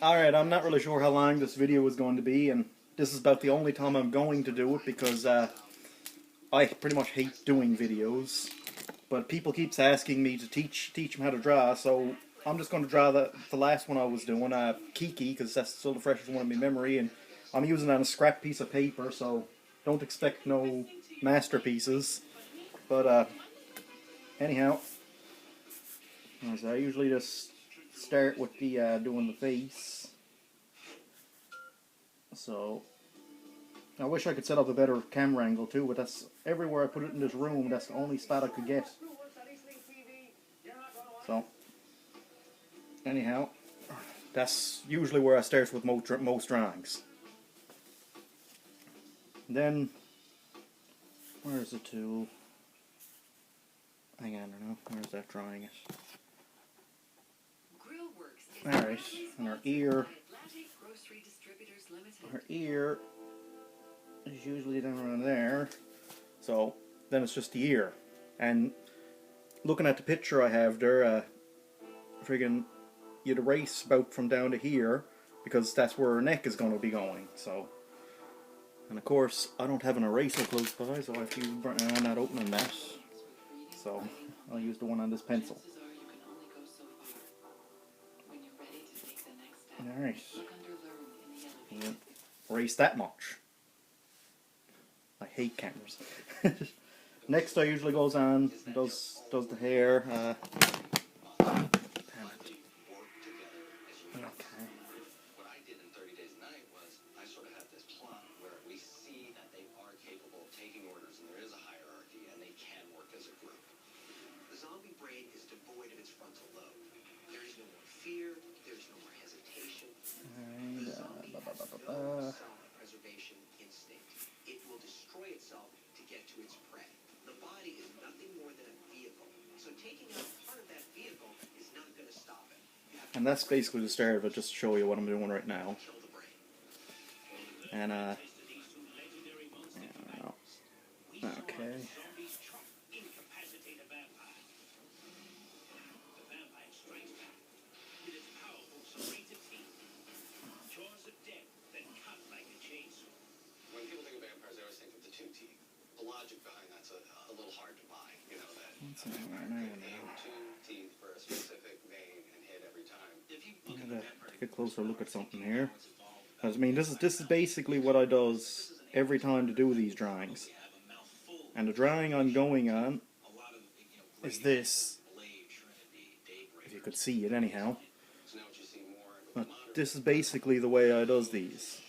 Alright, I'm not really sure how long this video is going to be, and this is about the only time I'm going to do it because I pretty much hate doing videos. But people keeps asking me to teach them how to draw, so I'm just going to draw the last one I was doing, Kiki, because that's still the freshest one in my memory, and I'm using it on a scrap piece of paper, so don't expect no masterpieces. But anyhow, as I usually just start with the doing the face. So I wish I could set up a better camera angle too, but that's everywhere I put it in this room. That's the only spot I could get. So anyhow, that's usually where I start with most drawings. Then where's the tool? Hang on, I don't know. Where's that drawing it? Alright, and our ear. Her ear is usually down around there, so then it's just the ear. And looking at the picture I have there, friggin' you'd erase about from down to here because that's where her neck is going to be going. So, and of course I don't have an eraser close by, so I have to use, I'm not opening that, so I'll use the one on this pencil. Alright. Erase that much. I hate cameras. Next I usually goes on, does the hair. Damn it. Okay. What I did in 30 Days a Night was I sort of had this plot where we see that they are capable of taking orders and there is a hierarchy and they can work as a group. The zombie brain is devoid of its frontal lobe. There is no more fear, there's no more hesitation. And, Self-preservation instinct. It will destroy itself to get to its prey. The body is nothing more than a vehicle. So taking out part of that vehicle is not going to stop it. And that's basically the start of it, just to show you what I'm doing right now. And okay. When people think of vampires, they always think of the two teeth. The logic behind that's a little hard to buy. You know that two teeth for a specific vein and hit every time. If you look I'm gonna take a closer look at something here. I mean, this is basically what I does every time to do these drawings. And the drawing I'm going on is this. If you could see it, anyhow. But this is basically the way I does these.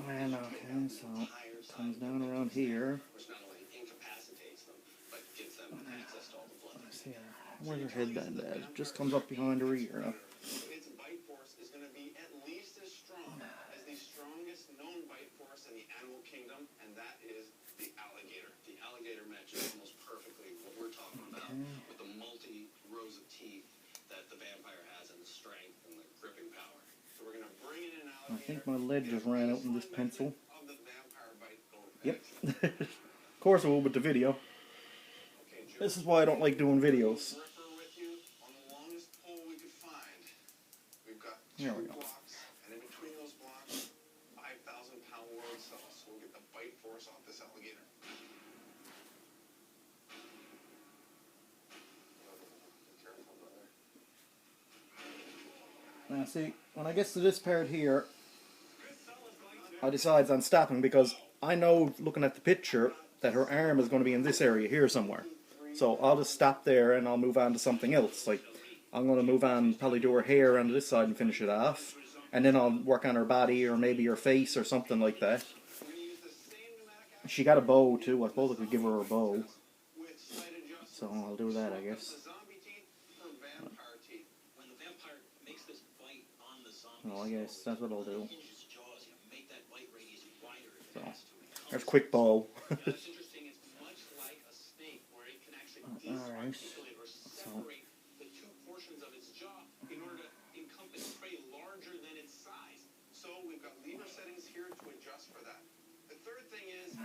And okay, so it comes down around here. Let's see, where's her headband at? It just comes up behind her ear. Its bite force is going to be at least as strong as the strongest known bite force in the animal kingdom, and that is the alligator. The alligator matches almost perfectly what we're talking about with the multi rows of teeth that the vampire has and the strength and the gripping power. So we're going to bring in an alligator. I think my lead just ran out in this pencil. Yep. Of course I will with the video. This is why I don't like doing videos. There we go. And in between those blocks, 5,000-pound world cells. So we'll get the bite force off this alligator. Careful, brother. Now see, when I get to this part here, I decides on stopping because I know, looking at the picture, that her arm is going to be in this area here somewhere. So I'll just stop there and I'll move on to something else. Like, I'm going to move on, probably do her hair on this side and finish it off. And then I'll work on her body or maybe her face or something like that. She got a bow too. I suppose I could give her a bow. So I'll do that, I guess. Well, I guess that's what I'll do. So, there's a quick bow. Alright. So, in order to encompass prey larger than its size. So we've got lever settings here to adjust for that. The third thing is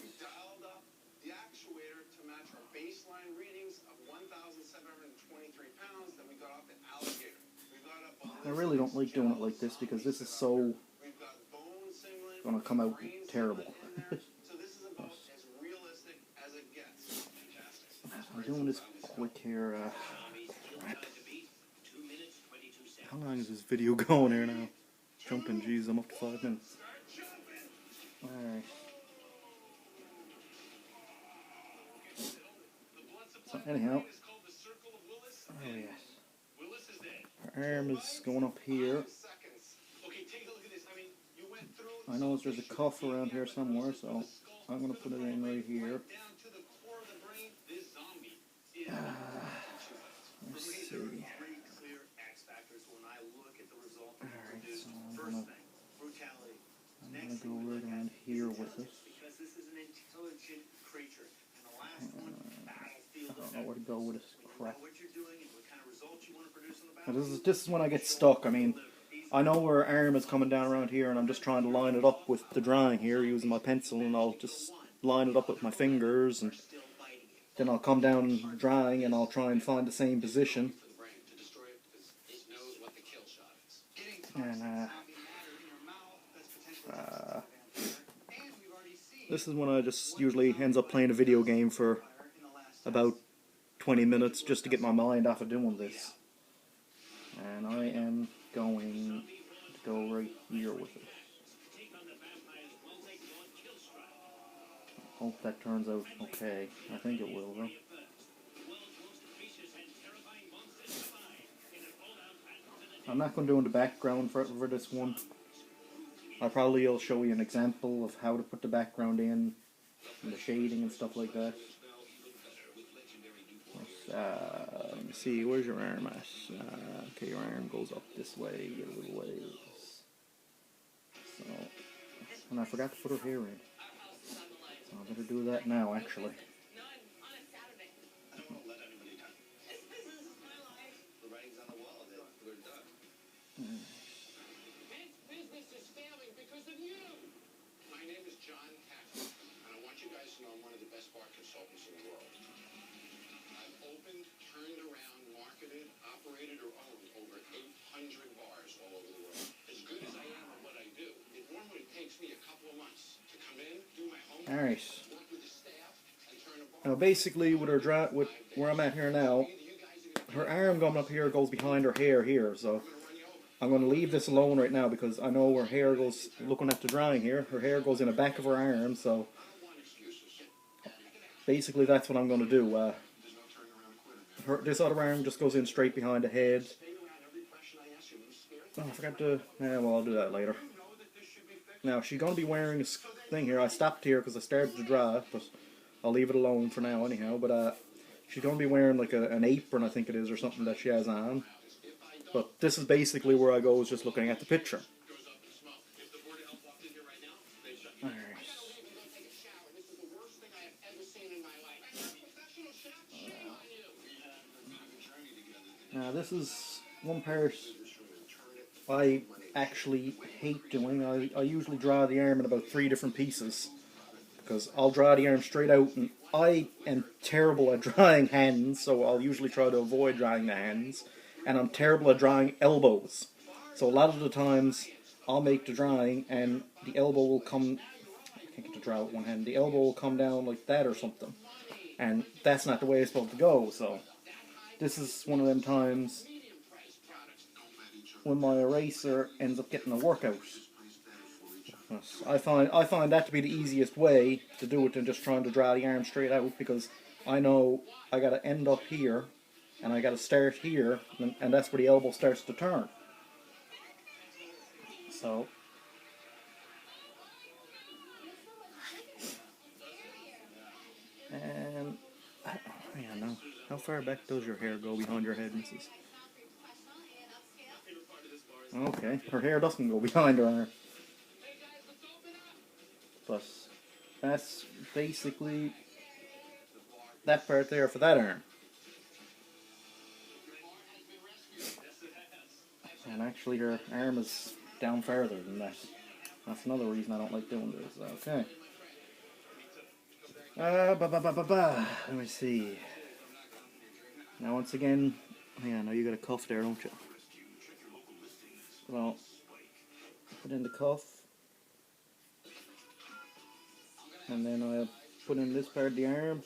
we dialed up the actuator to match our baseline readings of 1,723 pounds that we got off the alligator. We got up I really don't like doing it like this because this is so gonna come out terrible. I'm doing this quick here. Crap. How long is this video going here now? Jumping, jeez, I'm up to 5 minutes. Alright. So anyhow, oh yes, her arm is going up here. I know there's a cuff around here somewhere, so I'm going to put it in right here. Let's see. Alright, so I'm going to go right around here with it. I don't know where to go with this crap. Now this is when I get stuck. I mean, I know where her arm is coming down around here, and I'm just trying to line it up with the drawing here using my pencil, and I'll just line it up with my fingers, and then I'll come down drawing and I'll try and find the same position. And this is when I just usually ends up playing a video game for about 20 minutes just to get my mind off of doing this. And I am going to go right here with it. Hope that turns out okay. I think it will though. I'm not going to do in the background for this one. I probably will show you an example of how to put the background in and the shading and stuff like that. Let me see, where's your arm at? Okay, your arm goes up this way a little ways. So, and I forgot to put her hair in. So I better do that now, actually. Turned around, marketed, operated, or owned over 800 bars all over the world. As good as I am at what I do, it normally takes me a couple of months to come in, do my homework, work with the staff, and turn a bar. Now basically with her with where I'm at here now, her arm going up here goes behind her hair here, so I'm going to leave this alone right now because I know her hair goes, looking at the drawing here, her hair goes in the back of her arm, so basically that's what I'm going to do. This other arm just goes in straight behind the head. Oh, I forgot to... Yeah, well, I'll do that later. Now, she's going to be wearing this thing here. I stopped here because I started to draw, but I'll leave it alone for now anyhow. But she's going to be wearing like an apron, I think it is, or something that she has on. But this is basically where I go, is just looking at the picture. Now this is one part I actually hate doing. I usually draw the arm in about 3 different pieces because I'll draw the arm straight out, and I am terrible at drawing hands, so I'll usually try to avoid drawing the hands, and I'm terrible at drawing elbows. So a lot of the times I'll make the drawing and the elbow will come, I can't get to draw with one hand, the elbow will come down like that or something, and that's not the way it's supposed to go. So this is one of them times when my eraser ends up getting a workout. I find that to be the easiest way to do it than just trying to draw the arm straight out, because I know I got to end up here and I got to start here, and that's where the elbow starts to turn. So and yeah, no. How far back does your hair go behind your head, Mrs.? Okay, her hair doesn't go behind her arm. But that's basically that part there for that arm. And actually her arm is down farther than that. That's another reason I don't like doing this. Okay. Let me see. Now once again, yeah, I know you got a cuff there, don't you? So, put in the cuff, and then I'll put in this part of the arm,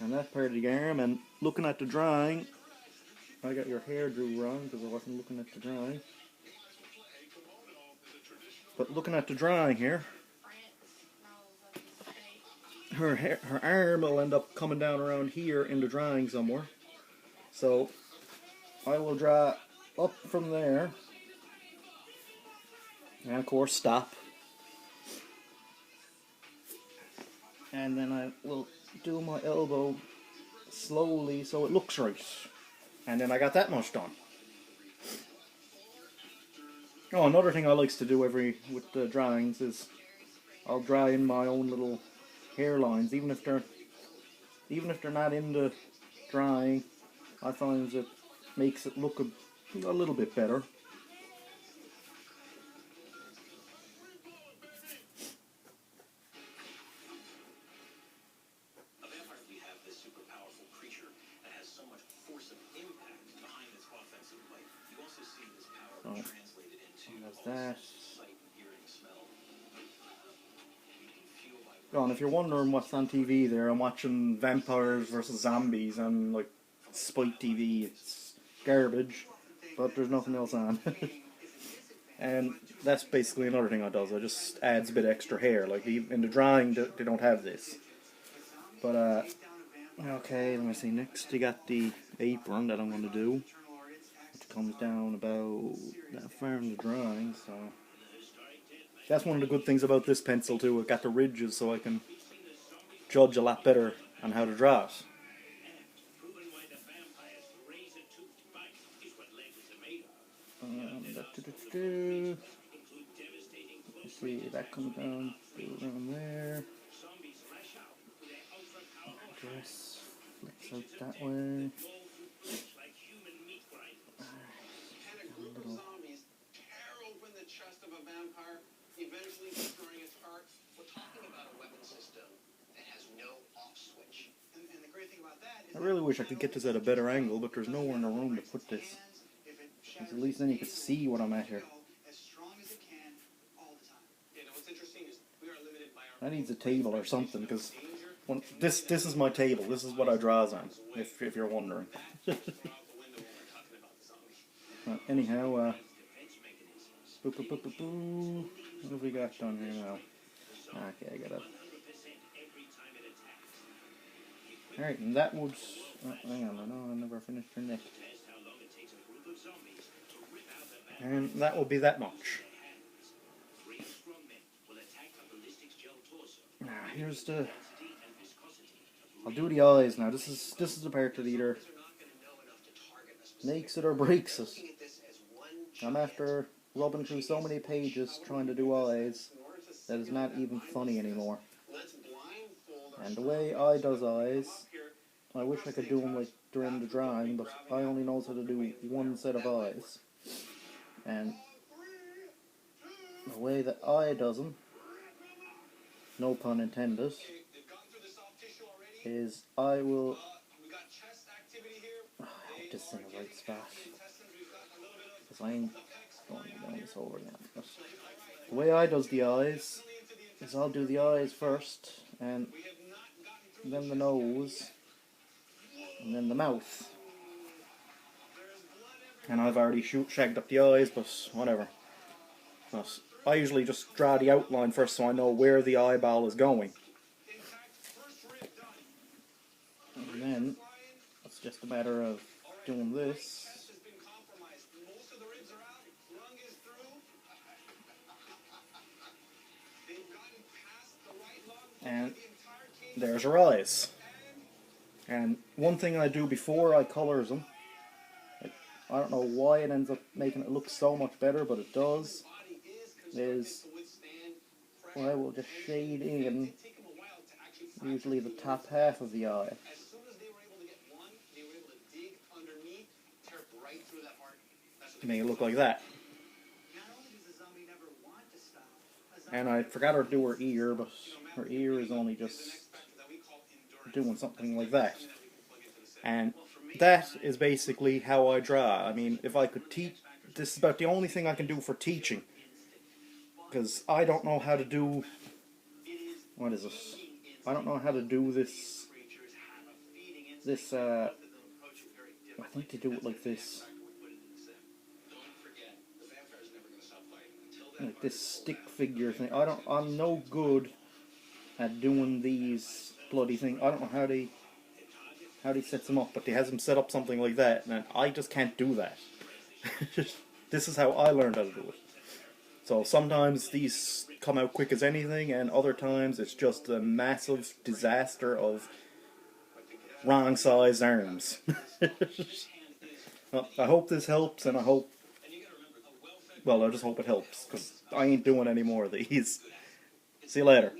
and that part of the arm, and looking at the drawing, I got your hair drew wrong because I wasn't looking at the drawing. But looking at the drawing here, her arm will end up coming down around here in the drawing somewhere. So I will draw up from there, and of course stop. And then I will do my elbow slowly so it looks right. And then I got that much done. Oh, another thing I likes to do with the drawings is I'll draw in my own little hairlines, even if they're not in the drawing. I find it makes it look a little bit better. So, that's that. Oh, and if you're wondering what's on TV there, I'm watching Vampires vs. Zombies on like Spike TV. It's garbage, but there's nothing else on. And that's basically another thing I does. I just adds a bit extra hair. Like in the drawing, they don't have this. But okay, let me see. Next, you got the apron that I'm going to do. It comes down about that far in the drawing, so that's one of the good things about this pencil too. It got the ridges, so I can judge a lot better on how to draw it. Let's see, that comes down around there. Dress flips out that way. Eventually destroying its heart. We're talking about a weapon system that has no off switch. And the great thing about that is I really wish I could get this at a better angle, but there's nowhere in the room to put this. At least then you can see what I'm at here. That needs a table or something, because this is my table. This is what I draws on, if you're wondering. Anyhow, what have we got done here now? Okay, I got it. Alright, and that would... hang on, I never finished her neck. And that will be that much. Now, here's the... I'll do the eyes now. This is the part that either makes it or breaks it. I'm after rubbing through so many pages trying to do eyes that is not even funny anymore. And the way I does eyes, I wish I could do them like during the drawing, but I only knows how to do one set of eyes. And the way that I does them, no pun intended, is I will... I hope this is in the right spot, because I ain't going down this over again. But the way I does the eyes is I'll do the eyes first, and then the nose, and then the mouth. And I've already shagged up the eyes, but whatever. But I usually just draw the outline first so I know where the eyeball is going. And then it's just a matter of doing this. And there's her eyes. And one thing I do before I colours them, I don't know why it ends up making it look so much better, but it does, is I will just shade in usually the top half of the eye. To make it look like that. And I forgot to do her ear, but her ear is only just doing something like that. And that is basically how I draw. I mean, if I could this is about the only thing I can do for teaching. Because I don't know how to do... What is it? I don't know how to do this... I think they do it like this. Like this stick figure thing. I'm no good at doing these bloody things. I don't know how they set them up, but they has them set up something like that, and I just can't do that. This is how I learned how to do it. So sometimes these come out quick as anything, and other times it's just a massive disaster of wrong size arms. Well, I hope this helps, and I just hope it helps, because I ain't doing any more of these. See you later.